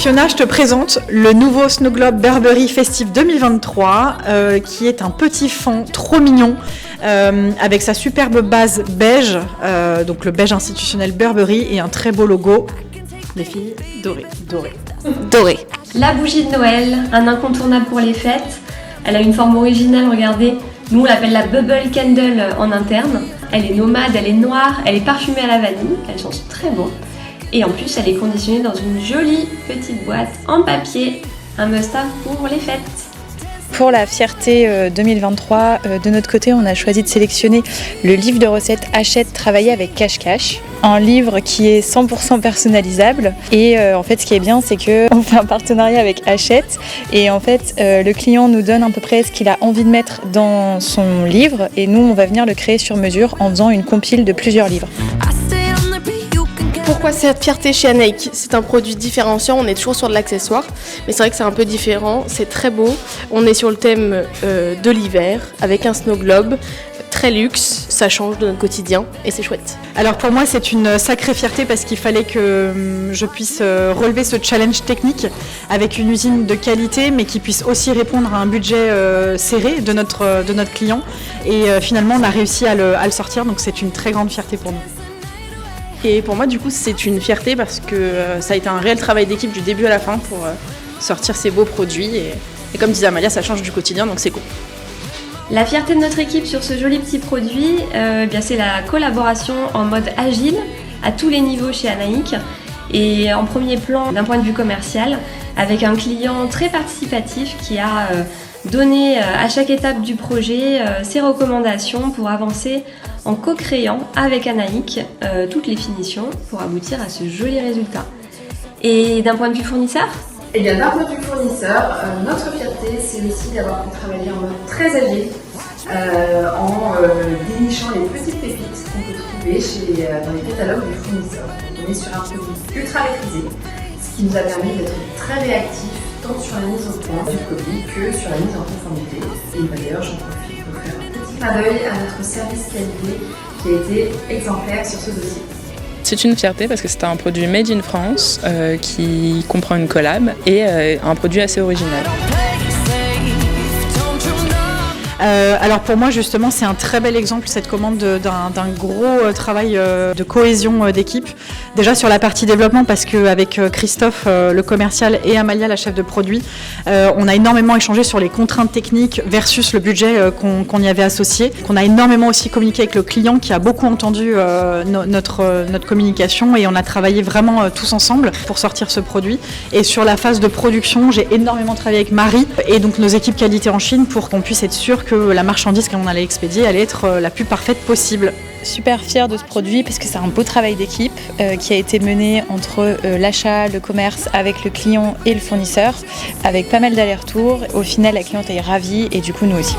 Fiona, je te présente le nouveau Snow Globe Burberry Festive 2023 qui est un petit fond trop mignon avec sa superbe base beige, donc le beige institutionnel Burberry et un très beau logo. Les filles, doré. La bougie de Noël, un incontournable pour les fêtes. Elle a une forme originale, regardez. Nous on l'appelle la Bubble Candle en interne. Elle est nomade, elle est noire, elle est parfumée à la vanille, elle sent très bon. Et en plus, elle est conditionnée dans une jolie petite boîte en papier. Un must-have pour les fêtes. Pour la fierté 2023, de notre côté, on a choisi de sélectionner le livre de recettes Hachette travaillé avec Cache-Cache. Un livre qui est 100% personnalisable. Et en fait, ce qui est bien, c'est qu'on fait un partenariat avec Hachette. Et en fait, le client nous donne à peu près ce qu'il a envie de mettre dans son livre. Et nous, on va venir le créer sur mesure en faisant une compile de plusieurs livres. Pourquoi cette fierté chez Anaïk ? C'est un produit différenciant, on est toujours sur de l'accessoire, mais c'est vrai que c'est un peu différent, c'est très beau. On est sur le thème de l'hiver, avec un snow globe, très luxe, ça change de notre quotidien et c'est chouette. Alors pour moi c'est une sacrée fierté parce qu'il fallait que je puisse relever ce challenge technique avec une usine de qualité mais qui puisse aussi répondre à un budget serré de notre client et finalement on a réussi à le sortir, donc c'est une très grande fierté pour nous. Et pour moi, du coup, c'est une fierté parce que ça a été un réel travail d'équipe du début à la fin pour sortir ces beaux produits. Et comme disait Amalia, ça change du quotidien, donc c'est cool. La fierté de notre équipe sur ce joli petit produit, c'est la collaboration en mode agile à tous les niveaux chez Anaïk. Et en premier plan, d'un point de vue commercial, avec un client très participatif qui a donné à chaque étape du projet ses recommandations pour avancer en co-créant avec Anaïk toutes les finitions pour aboutir à ce joli résultat. Et d'un point de vue fournisseur ? Eh bien, d'un point de vue fournisseur, notre fierté, c'est aussi d'avoir pu travailler en mode très agile, en dénichant les petites pépites qu'on peut trouver dans les catalogues des fournisseurs. On est sur un produit ultra maîtrisé, ce qui nous a permis d'être très réactifs tant sur la mise au point du produit que sur la mise en conformité. Et d'ailleurs, j'en profite pour faire un petit clin d'œil à notre service qualité qui a été exemplaire sur ce dossier. C'est une fierté parce que c'est un produit made in France qui comprend une collab et un produit assez original. Alors pour moi justement c'est un très bel exemple cette commande d'un gros travail de cohésion d'équipe. Déjà sur la partie développement parce qu'avec Christophe le commercial et Amalia la chef de produit, on a énormément échangé sur les contraintes techniques versus le budget qu'on y avait associé. On a énormément aussi communiqué avec le client qui a beaucoup entendu notre communication et on a travaillé vraiment tous ensemble pour sortir ce produit. Et sur la phase de production, j'ai énormément travaillé avec Marie et donc nos équipes qualité en Chine pour qu'on puisse être sûr que la marchandise qu'on allait expédier allait être la plus parfaite possible. Super fière de ce produit parce que c'est un beau travail d'équipe qui a été mené entre l'achat, le commerce, avec le client et le fournisseur, avec pas mal d'allers-retours. Au final, la cliente est ravie et du coup nous aussi.